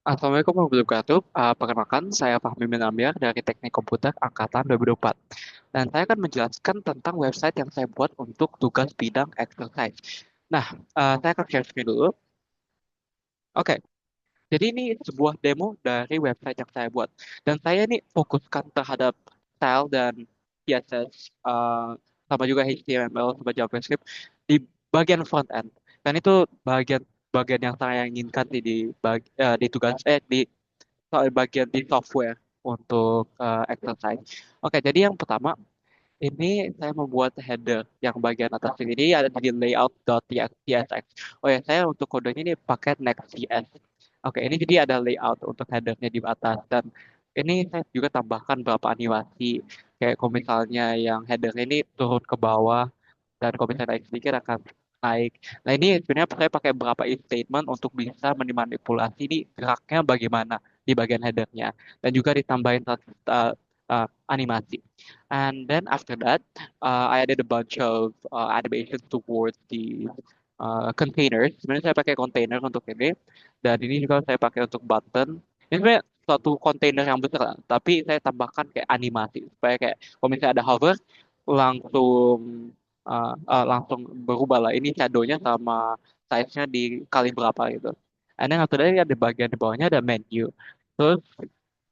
Assalamualaikum warahmatullahi wabarakatuh. Perkenalkan, saya Fahmi bin Amir dari Teknik Komputer Angkatan 2004. Dan saya akan menjelaskan tentang website yang saya buat untuk tugas bidang exercise. Nah, saya akan share screen dulu. Oke, jadi ini sebuah demo dari website yang saya buat. Dan saya ini fokuskan terhadap style dan CSS, sama juga HTML, sama JavaScript di bagian front end. Dan itu bagian bagian yang saya inginkan di tugas di bagian di software untuk exercise. Oke, jadi yang pertama ini saya membuat header yang bagian atas ini ada di layout.tsx. Oh ya, saya untuk kodenya ini pakai Next.js. Oke, ini jadi ada layout untuk headernya di atas dan ini saya juga tambahkan beberapa animasi kayak kalau misalnya yang header ini turun ke bawah dan kalau misalnya naik sedikit akan naik. Nah ini sebenarnya saya pakai beberapa if statement untuk bisa memanipulasi ini geraknya bagaimana di bagian headernya dan juga ditambahin animasi. And then after that, I added a bunch of animations towards the containers. Sebenarnya saya pakai container untuk ini dan ini juga saya pakai untuk button. Ini sebenarnya suatu container yang besar, tapi saya tambahkan kayak animasi supaya kayak kalau misalnya ada hover langsung langsung berubah lah. Ini shadownya sama size-nya dikali berapa gitu. And then after that ada bagian di bawahnya ada menu. Terus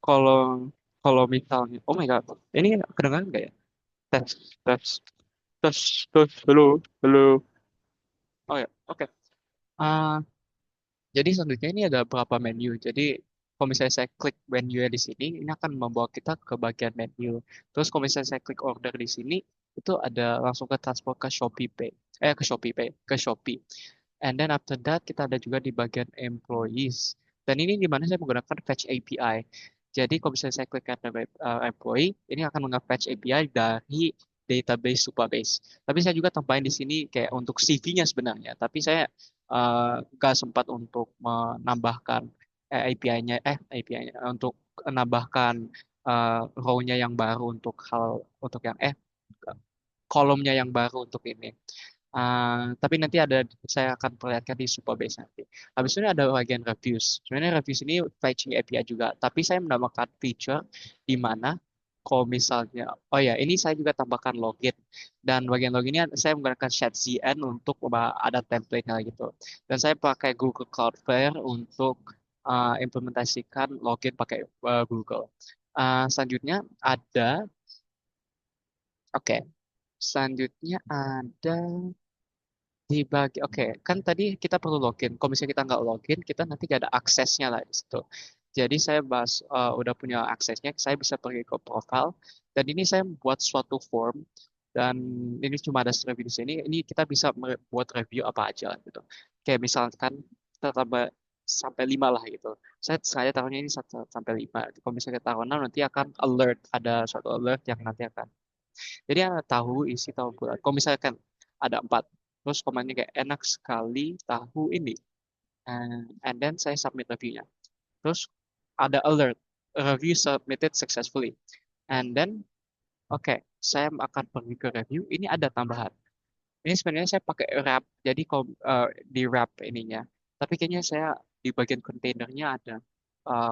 kalau kalau misalnya, oh my god, ini kedengaran nggak ya? Tes, tes, tes, tes, halo, halo. Oh ya, oke. Ah, jadi selanjutnya ini ada beberapa menu. Jadi kalau misalnya saya klik menu di sini, ini akan membawa kita ke bagian menu. Terus kalau misalnya saya klik order di sini, itu ada langsung ke transfer ke Shopee Pay. Ke Shopee Pay, ke Shopee. And then after that kita ada juga di bagian employees. Dan ini di mana saya menggunakan fetch API. Jadi kalau misalnya saya klik ada employee, ini akan nge-fetch API dari database Supabase. Tapi saya juga tambahin di sini kayak untuk CV-nya sebenarnya. Tapi saya nggak sempat untuk menambahkan API-nya untuk menambahkan row-nya yang baru untuk untuk yang kolomnya yang baru untuk ini. Tapi nanti saya akan perlihatkan di Supabase nanti. Habis ini ada bagian reviews. Sebenarnya reviews ini fetching API juga, tapi saya menambahkan feature di mana kalau misalnya, oh ya, ini saya juga tambahkan login. Dan bagian login ini saya menggunakan ChatZN untuk ada template-nya gitu. Dan saya pakai Google Cloudflare untuk implementasikan login pakai Google. Selanjutnya ada, oke, selanjutnya ada oke, kan tadi kita perlu login. Kalau misalnya kita nggak login, kita nanti nggak ada aksesnya lah di situ. Jadi saya udah punya aksesnya, saya bisa pergi ke profile. Dan ini saya buat suatu form. Dan ini cuma ada review di sini. Ini kita bisa buat review apa aja gitu. Kayak misalkan kita tambah sampai 5 lah gitu. Saya taruhnya ini 1 sampai 5. Kalau misalnya kita taruh 6 nanti akan alert. Ada suatu alert yang nanti akan jadi ada tahu isi tahu bulat. Kalau misalkan ada 4, terus komennya kayak enak sekali tahu ini. And then saya submit reviewnya. Terus ada alert, review submitted successfully. And then, oke, saya akan pergi ke review. Ini ada tambahan. Ini sebenarnya saya pakai wrap, jadi kalau di wrap ininya. Tapi kayaknya saya di bagian kontainernya ada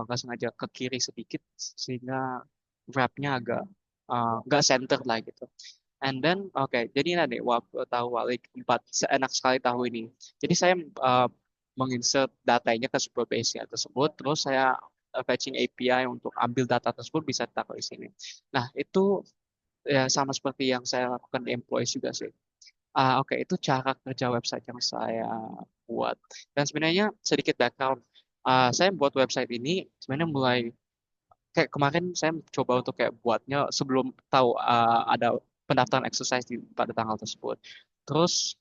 nggak sengaja ke kiri sedikit sehingga wrapnya agak nggak center lah gitu. And then, oke, jadi ini ada tahu walik 4, seenak sekali tahu ini. Jadi saya menginsert datanya ke sebuah base tersebut, terus saya fetching API untuk ambil data tersebut bisa ditaruh di sini. Nah, itu ya sama seperti yang saya lakukan di employees juga sih. Oke, itu cara kerja website yang saya buat. Dan sebenarnya sedikit background, saya buat website ini sebenarnya mulai kayak kemarin saya coba untuk kayak buatnya sebelum tahu ada pendaftaran exercise pada tanggal tersebut. Terus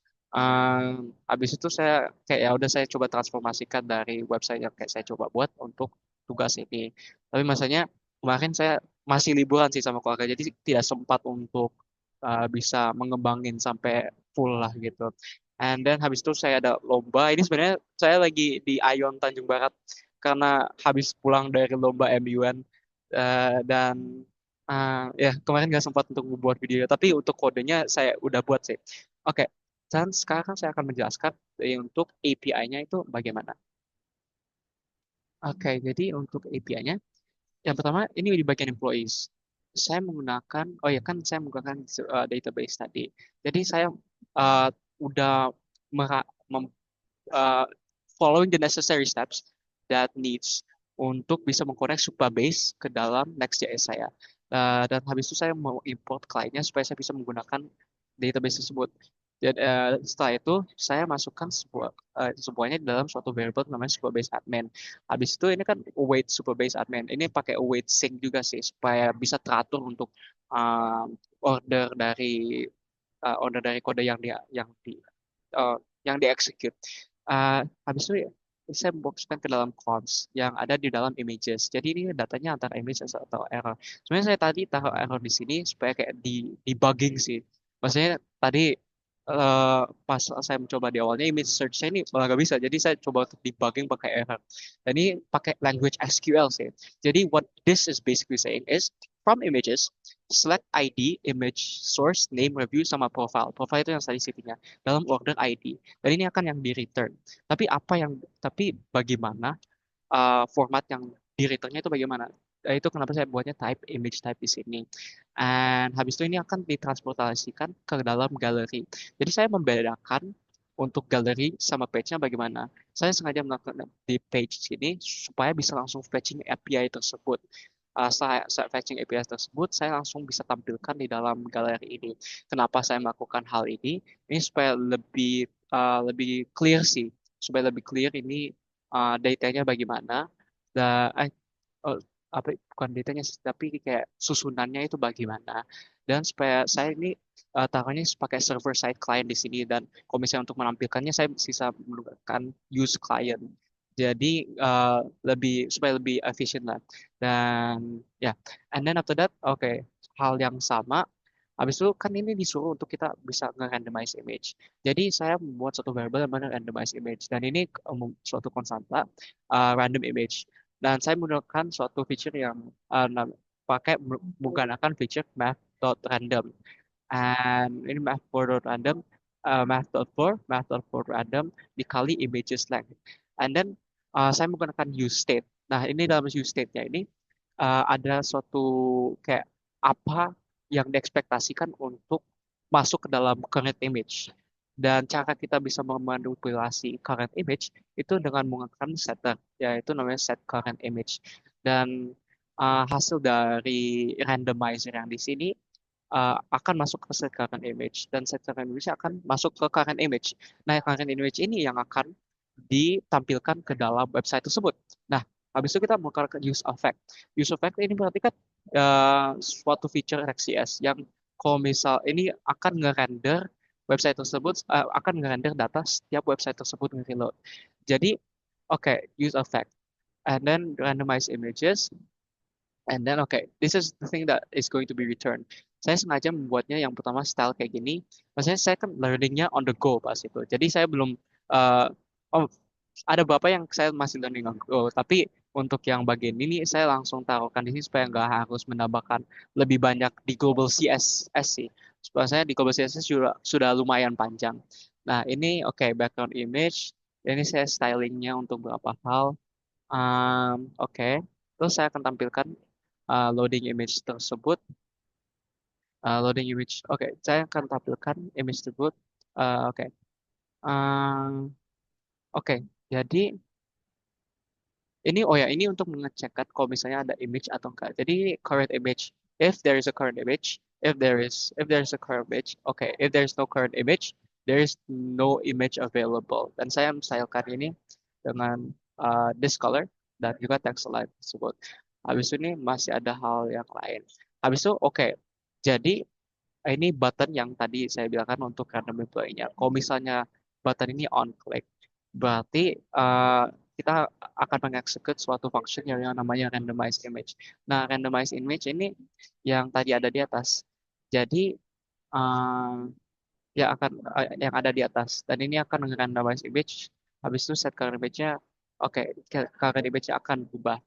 habis itu saya kayak ya udah saya coba transformasikan dari website yang kayak saya coba buat untuk tugas ini. Tapi masanya kemarin saya masih liburan sih sama keluarga, jadi tidak sempat untuk bisa mengembangin sampai full lah gitu. And then habis itu saya ada lomba. Ini sebenarnya saya lagi di Ion Tanjung Barat karena habis pulang dari lomba MUN dan ya kemarin nggak sempat untuk membuat video, tapi untuk kodenya saya udah buat sih. Oke, dan sekarang saya akan menjelaskan untuk API-nya itu bagaimana. Oke, jadi untuk API-nya, yang pertama ini di bagian employees. Saya menggunakan, oh ya kan saya menggunakan database tadi. Jadi saya uh, udah mera- mem- uh, following the necessary steps that needs untuk bisa mengkorek base ke dalam Next.js saya. Dan habis itu saya mau import kliennya supaya saya bisa menggunakan database tersebut. Dan setelah itu saya masukkan semuanya dalam suatu variable namanya Superbase admin. Habis itu ini kan await Superbase admin. Ini pakai await sync juga sih supaya bisa teratur untuk uh, order dari order dari kode uh, yang di execute. Habis itu ya, saya boxkan ke dalam cons yang ada di dalam images. Jadi ini datanya antara images atau error. Sebenarnya saya tadi taruh error di sini supaya kayak di debugging sih. Maksudnya tadi pas saya mencoba di awalnya image search saya ini malah nggak bisa. Jadi saya coba untuk debugging pakai error. Dan ini pakai language SQL sih. Jadi what this is basically saying is from images select ID, image, source, name, review, sama profile. Profile itu yang tadi cv dalam order ID. Dan ini akan yang di return. Tapi bagaimana format yang di returnnya itu bagaimana? Itu kenapa saya buatnya type image type di sini. And habis itu ini akan ditransportasikan ke dalam galeri. Jadi saya membedakan untuk galeri sama page-nya bagaimana. Saya sengaja melakukan di page sini supaya bisa langsung fetching API tersebut. Saya fetching API tersebut, saya langsung bisa tampilkan di dalam galeri ini. Kenapa saya melakukan hal ini? Ini supaya lebih clear sih, supaya lebih clear ini datanya bagaimana. Dan oh, apa bukan datanya sih, tapi kayak susunannya itu bagaimana. Dan supaya saya ini taruhnya pakai server side client di sini dan kalau misalnya untuk menampilkannya saya bisa menggunakan use client. Jadi supaya lebih efisien lah. Dan ya, and then after that, oke, hal yang sama. Habis itu kan ini disuruh untuk kita bisa nge-randomize image. Jadi saya membuat suatu variable yang mana randomize image dan ini suatu konstanta random image. Dan saya menggunakan suatu feature yang menggunakan feature math.random. And ini math.random, math.for random dikali images length. And then saya menggunakan use state. Nah, ini dalam use state-nya ini ada suatu kayak apa yang diekspektasikan untuk masuk ke dalam current image. Dan cara kita bisa memanipulasi current image itu dengan menggunakan setter, yaitu namanya set current image. Dan hasil dari randomizer yang di sini akan masuk ke set current image dan set current image akan masuk ke current image. Nah, current image ini yang akan ditampilkan ke dalam website tersebut. Nah, habis itu kita menggunakan use effect. Use effect ini berarti kan suatu feature Next.js yang kalau misal ini akan nge-render website tersebut akan nge-render data setiap website tersebut nge-reload. Jadi, use effect and then randomize images. And then, this is the thing that is going to be returned. Saya sengaja membuatnya yang pertama style kayak gini. Maksudnya saya kan learningnya on the go pas itu. Jadi saya belum, uh, oh, ada beberapa yang saya masih learning on the go. Tapi untuk yang bagian ini saya langsung taruhkan di sini supaya nggak harus menambahkan lebih banyak di global CSS sih. Supaya saya di global CSS sudah lumayan panjang. Nah ini background image. Ini saya stylingnya untuk beberapa hal. Terus saya akan tampilkan loading image tersebut. Loading image. Saya akan tampilkan image tersebut. Uh, Oke. Um, Oke. Jadi ini untuk mengecekkan kalau misalnya ada image atau enggak. Jadi current image. If there is a current image, if there is a current image, If there is no current image, there is no image available. Dan saya menstylekan ini dengan this color dan juga text align tersebut. Habis ini masih ada hal yang lain. Habis itu jadi ini button yang tadi saya bilang kan untuk random employee-nya. Kalau misalnya button ini on click, berarti kita akan mengexecute suatu function yang namanya randomize image. Nah, randomize image ini yang tadi ada di atas. Jadi uh, yang ada di atas dan ini akan randomize image. Habis itu set current image-nya, current image-nya akan berubah.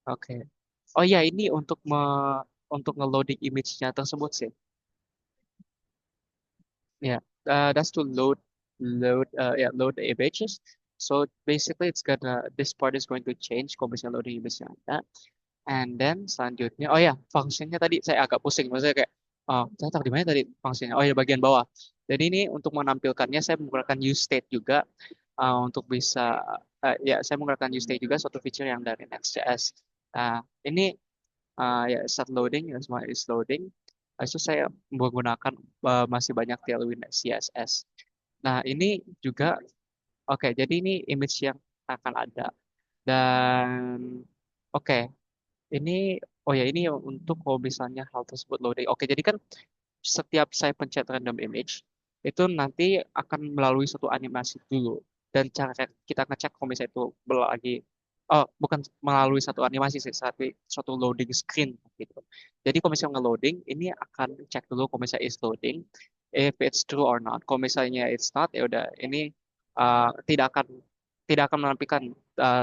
Oke. Oh ya, ini untuk nge-loading image-nya tersebut sih. Ya, that's to load the images. So basically this part is going to change kalau misalnya loading image-nya ada. And then selanjutnya, oh ya, functionnya tadi saya agak pusing. Maksudnya kayak, oh, saya tahu di mana tadi functionnya. Oh ya, bagian bawah. Jadi ini untuk menampilkannya saya menggunakan use state juga untuk bisa, ya saya menggunakan use state juga suatu feature yang dari Next.js. Ini ya start loading, ya semua is loading. Itu saya menggunakan masih banyak tailwind CSS. Nah ini juga, oke, jadi ini image yang akan ada. Dan oke, ini, oh ya, ini untuk kalau misalnya hal tersebut loading. Oke, jadi kan setiap saya pencet random image, itu nanti akan melalui suatu animasi dulu. Dan cara kita ngecek kalau misalnya itu lagi, oh, bukan melalui satu animasi sih, tapi suatu loading screen gitu. Jadi kalau misalnya nge-loading, ini akan cek dulu kalau misalnya is loading, if it's true or not. Kalau misalnya it's not, ya udah, ini tidak akan menampilkan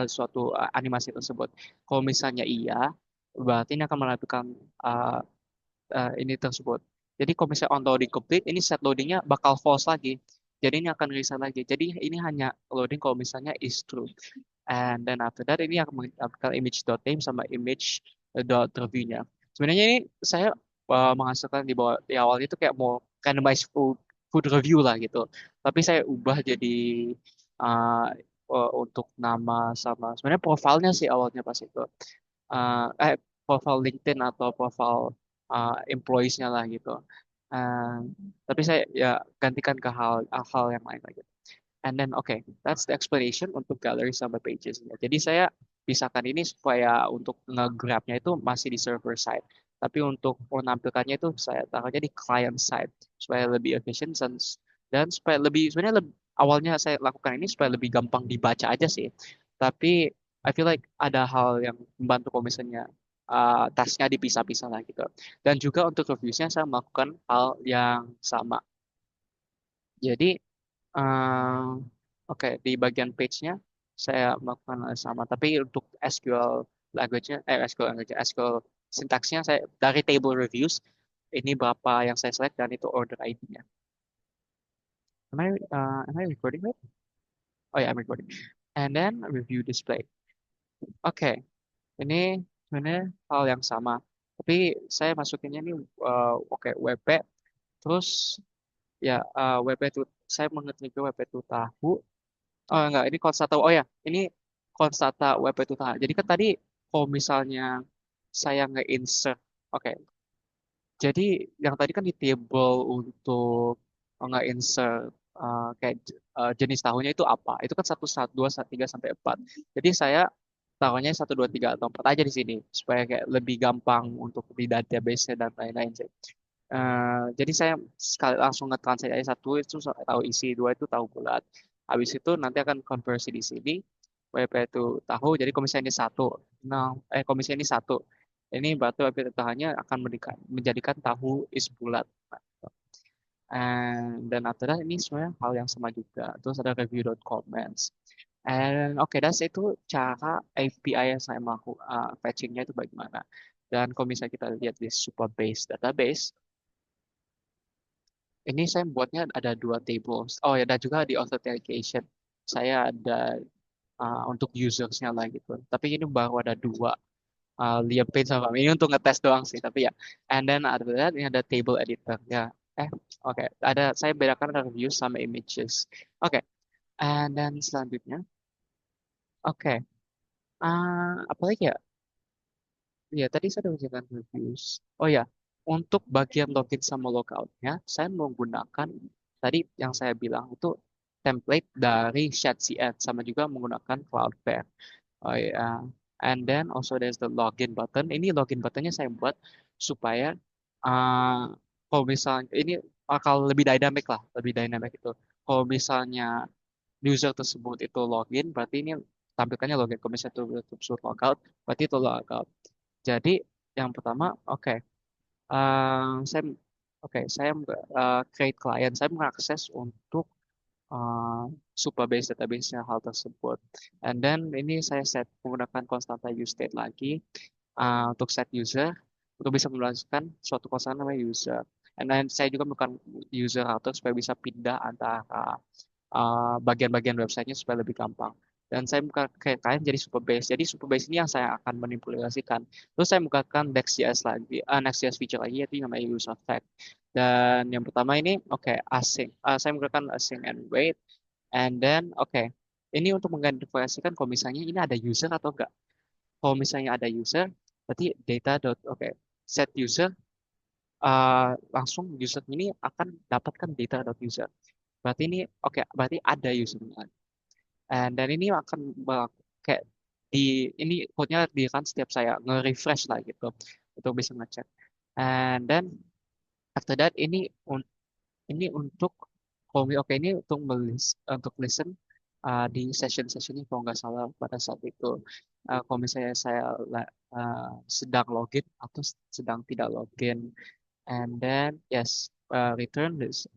suatu animasi tersebut. Kalau misalnya iya, berarti ini akan menampilkan uh, ini tersebut. Jadi kalau misalnya on loading complete, ini set loadingnya bakal false lagi. Jadi ini akan reset lagi. Jadi ini hanya loading kalau misalnya is true. And then after that, ini akan menggunakan image.name sama image.reviewnya. Sebenarnya ini saya menghasilkan di awal itu kayak mau randomize food review lah gitu. Tapi saya ubah jadi uh, untuk nama sama sebenarnya profilnya sih awalnya pas itu. uh, eh Profile LinkedIn atau profile employees-nya lah gitu. Uh, tapi saya ya gantikan ke hal yang lain lagi. And then that's the explanation untuk gallery sama pages. Jadi saya pisahkan ini supaya untuk nge-grabnya itu masih di server side. Tapi untuk menampilkannya itu saya taruhnya di client side supaya lebih efisien dan supaya lebih sebenarnya awalnya saya lakukan ini supaya lebih gampang dibaca aja sih. Tapi I feel like ada hal yang membantu kalau misalnya tasnya dipisah-pisah lah gitu. Dan juga untuk reviewsnya saya melakukan hal yang sama. Jadi eh, di bagian page-nya saya melakukan hal yang sama. Tapi untuk SQL language-nya, SQL sintaksnya saya dari table reviews ini berapa yang saya select dan itu order ID-nya. Am I recording right? Oh ya, I'm recording. And then review display. Oke, ini sebenarnya hal yang sama. Tapi saya masukinnya ini WP terus ya WP itu saya mengetik ke WP itu tahu. Oh enggak, ini konstanta. Oh ya, ini konstanta WP itu tahu. Jadi kan tadi kalau misalnya saya nge-insert, oke. Jadi yang tadi kan di table untuk nge-insert kayak jenis tahunnya itu apa? Itu kan satu, satu, dua, satu, tiga sampai empat. Jadi saya taruhnya satu, dua, tiga atau empat aja di sini supaya kayak lebih gampang untuk di database dan lain-lain sih. Jadi saya sekali langsung nge-translate aja satu itu tahu isi, dua itu tahu bulat. Habis itu nanti akan konversi di sini. WP itu tahu. Jadi kalau misalnya ini satu, nah, kalau misalnya ini satu, ini berarti WP tahunya akan menjadikan tahu is bulat. Dan after that ini sebenarnya hal yang sama juga. Terus ada review.comments. And that's itu cara API yang saya mau fetchingnya itu bagaimana. Dan kalau misalnya kita lihat di Supabase database, ini saya buatnya ada dua tables. Oh ya, dan juga di authentication. Saya ada untuk usersnya lah gitu. Tapi ini baru ada dua. Liam Payne sama ini untuk ngetes doang sih. Tapi ya, and then ada ini ada table editor. Ya, ada saya bedakan ada reviews sama images. Oke, and then selanjutnya, oke, apa lagi ya? Ya, tadi saya sudah menjelaskan reviews. Oh ya, untuk bagian login sama logoutnya, saya menggunakan tadi yang saya bilang itu template dari Shadcn sama juga menggunakan Cloudflare. Oh ya, and then also there's the login button. Ini login buttonnya saya buat supaya uh, kalau misalnya ini bakal lebih dynamic lah, lebih dynamic itu. Kalau misalnya user tersebut itu login, berarti ini tampilkannya login. Kalau misalnya itu tersebut logout, berarti itu logout. Jadi yang pertama, saya saya create client, saya mengakses untuk uh, Supabase database-nya hal tersebut. And then ini saya set menggunakan constanta use state lagi untuk set user untuk bisa melanjutkan suatu constanta namanya user. And then saya juga menggunakan user router supaya bisa pindah antara bagian-bagian websitenya supaya lebih gampang. Dan saya buka kayak kalian jadi Superbase. Jadi Superbase ini yang saya akan manipulasikan. Terus saya bukakan Next.js lagi, Next.js feature lagi yaitu yang namanya use of tag. Dan yang pertama ini, oke, async. Saya menggunakan async and wait. And then, oke, ini untuk mengidentifikasikan kalau misalnya ini ada user atau enggak. Kalau misalnya ada user, berarti data dot, oke, set user, langsung user ini akan dapatkan data dot user. Berarti ini, oke, berarti ada usernya. Dan ini akan kayak ini code-nya di kan setiap saya nge-refresh lah gitu untuk bisa ngecek. And then after that ini untuk oke ini untuk listen di session ini kalau nggak salah pada saat itu. Kalau misalnya saya sedang login atau sedang tidak login, and then yes, return this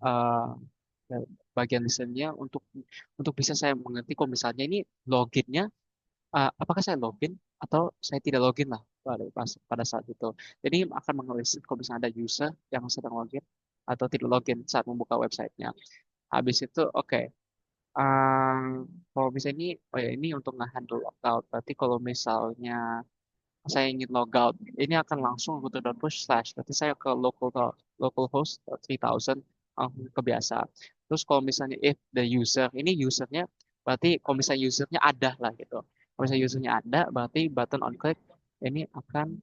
bagian listennya untuk bisa saya mengerti kalau misalnya ini loginnya, apakah saya login atau saya tidak login lah pada saat itu. Jadi akan mengelis kalau misalnya ada user yang sedang login atau tidak login saat membuka websitenya. Habis itu oke. Kalau misalnya ini, oh ya ini untuk nge-handle logout. Berarti kalau misalnya saya ingin logout, ini akan langsung push slash. Berarti saya ke localhost 3000 kebiasa. Terus kalau misalnya if the user, ini usernya, berarti kalau misalnya usernya ada lah gitu. Kalau misalnya usernya ada, berarti button on click ini akan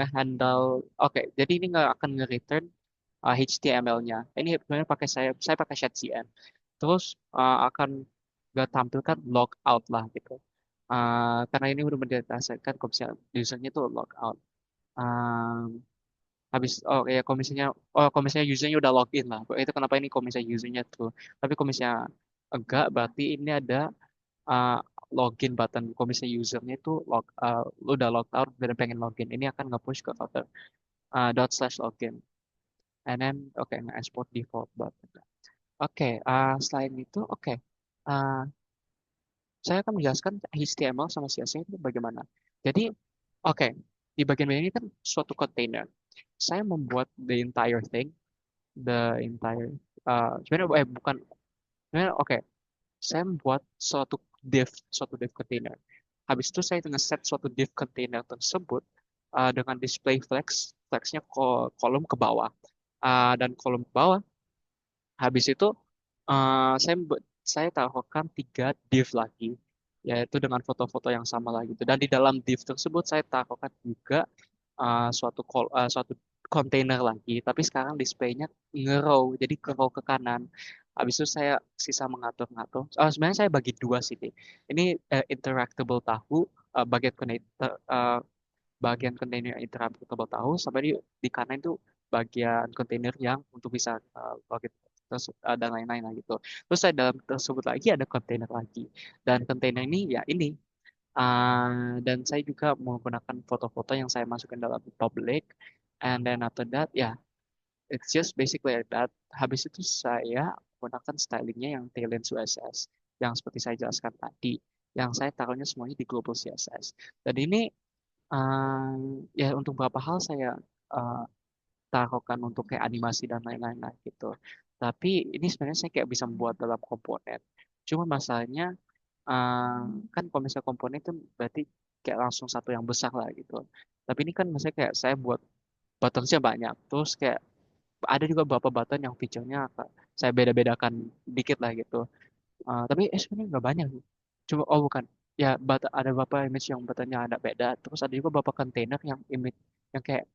nge-handle. Oke, jadi ini nggak akan nge-return HTML-nya. Ini sebenarnya saya pakai ShadCN. Terus akan nggak tampilkan logout lah gitu. Karena ini udah mendedikasikan kalau misalnya usernya itu logout. Um, kalau misalnya usernya udah login lah. Itu kenapa ini kalau misalnya usernya tuh. Tapi kalau misalnya enggak, berarti ini ada uh, login button. Kalau misalnya usernya itu udah logged out dan pengen login, ini akan nge-push ke router dot slash login. And then nge-export default button. Selain itu, uh, saya akan menjelaskan HTML sama CSS itu bagaimana. Jadi, oke, di bagian ini kan suatu container. Saya membuat the entire thing, the entire, sebenarnya bukan, sebenarnya saya membuat suatu div container. Habis itu saya dengan set suatu div container tersebut dengan display flexnya kolom ke bawah. Dan kolom ke bawah, habis itu saya taruhkan 3 div lagi, yaitu dengan foto-foto yang sama lagi gitu. Dan di dalam div tersebut saya taruhkan juga suatu container lagi, tapi sekarang displaynya nge-row, jadi ke row ke kanan. Habis itu saya sisa mengatur-ngatur. Sebenarnya saya bagi dua sih, Dik. Ini interactable tahu, bagian kontainer interpretable tahu sampai di kanan itu bagian kontainer yang untuk bisa login terus dan lain-lain lah gitu. Terus saya dalam tersebut lagi ada kontainer lagi, dan kontainer ini ya ini dan saya juga menggunakan foto-foto yang saya masukkan dalam public, and then after that ya it's just basically like that. Habis itu saya menggunakan stylingnya yang Tailwind CSS yang seperti saya jelaskan tadi, yang saya taruhnya semuanya di global CSS. Dan ini ya untuk beberapa hal saya uh, taruhkan untuk kayak animasi dan lain-lain lah gitu. Tapi ini sebenarnya saya kayak bisa membuat dalam komponen. Cuma masalahnya uh, kan kalau misalnya komponen itu berarti kayak langsung satu yang besar lah gitu. Tapi ini kan misalnya kayak saya buat buttonsnya banyak. Terus kayak ada juga beberapa button yang fiturnya saya beda-bedakan dikit lah gitu. Tapi sebenarnya nggak banyak sih. Cuma bukan. Ya ada beberapa image yang buttonnya ada beda. Terus ada juga beberapa container yang image yang kayak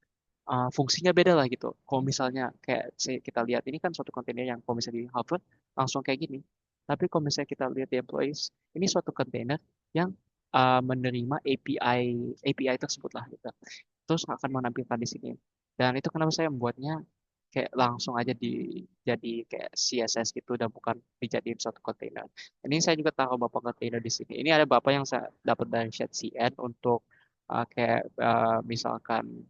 fungsinya beda lah gitu. Kalau misalnya kayak kita lihat ini kan suatu kontainer yang kalau misalnya di Harvard langsung kayak gini. Tapi kalau misalnya kita lihat di employees, ini suatu kontainer yang menerima API tersebut lah gitu. Terus akan menampilkan di sini. Dan itu kenapa saya membuatnya kayak langsung aja jadi kayak CSS gitu dan bukan dijadiin suatu kontainer. Ini saya juga taruh beberapa kontainer di sini. Ini ada beberapa yang saya dapat dari ShadCN untuk kayak misalkan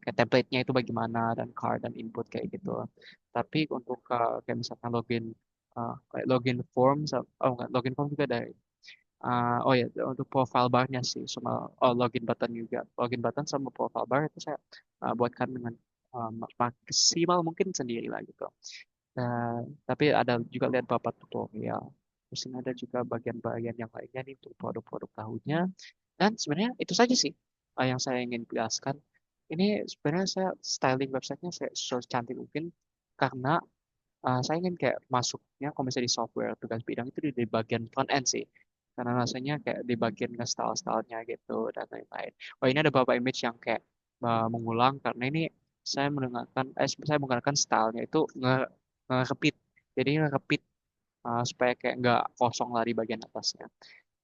kayak template-nya itu bagaimana dan card dan input kayak gitu. Tapi untuk kayak misalkan kayak login form, enggak, login form juga dari oh ya untuk profile bar-nya sih sama login button juga. Login button sama profile bar itu saya buatkan dengan maksimal mungkin sendiri lah gitu. Dan tapi ada juga lihat beberapa tutorial. Terus ini ada juga bagian-bagian yang lainnya nih untuk produk-produk tahunya. Dan sebenarnya itu saja sih yang saya ingin jelaskan. Ini sebenarnya saya styling websitenya saya secantik mungkin karena saya ingin kayak masuknya kalau misalnya di software tugas bidang itu di bagian front end sih. Karena rasanya kayak di bagian nge-style-stylenya gitu dan lain-lain. Oh ini ada beberapa image yang kayak mengulang karena ini saya menggunakan stylenya itu nge-repeat. Jadi nge-repeat supaya kayak nggak kosong lah di bagian atasnya.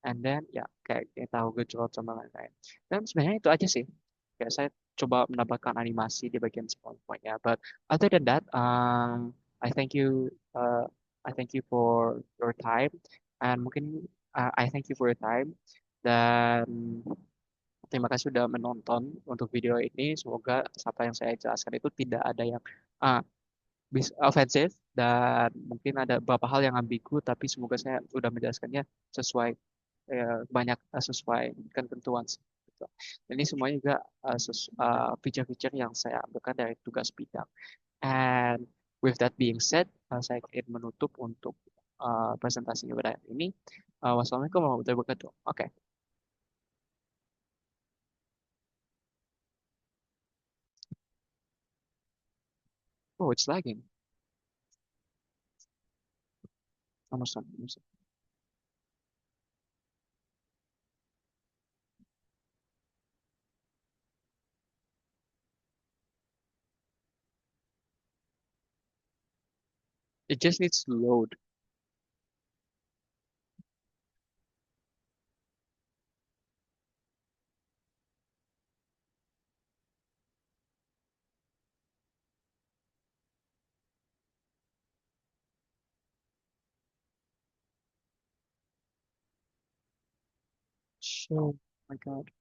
And then ya kayak kita tahu gejolak sama lain-lain. Dan sebenarnya itu aja sih. Kayak saya coba menambahkan animasi di bagian spawn point-nya. But other than that, I thank you, I thank you for your time. And mungkin I thank you for your time. Dan terima kasih sudah menonton untuk video ini. Semoga apa yang saya jelaskan itu tidak ada yang uh, ofensif dan mungkin ada beberapa hal yang ambigu, tapi semoga saya sudah menjelaskannya sesuai sesuai ketentuan. Gitu. Dan ini semuanya juga feature-feature yang saya ambilkan dari tugas bidang. And with that being said, saya ingin menutup untuk presentasinya pada hari ini. Wassalamualaikum warahmatullahi wabarakatuh. Oke. Okay. Oh, it's lagging. Almost done. Almost done. It just needs to load. Oh my God.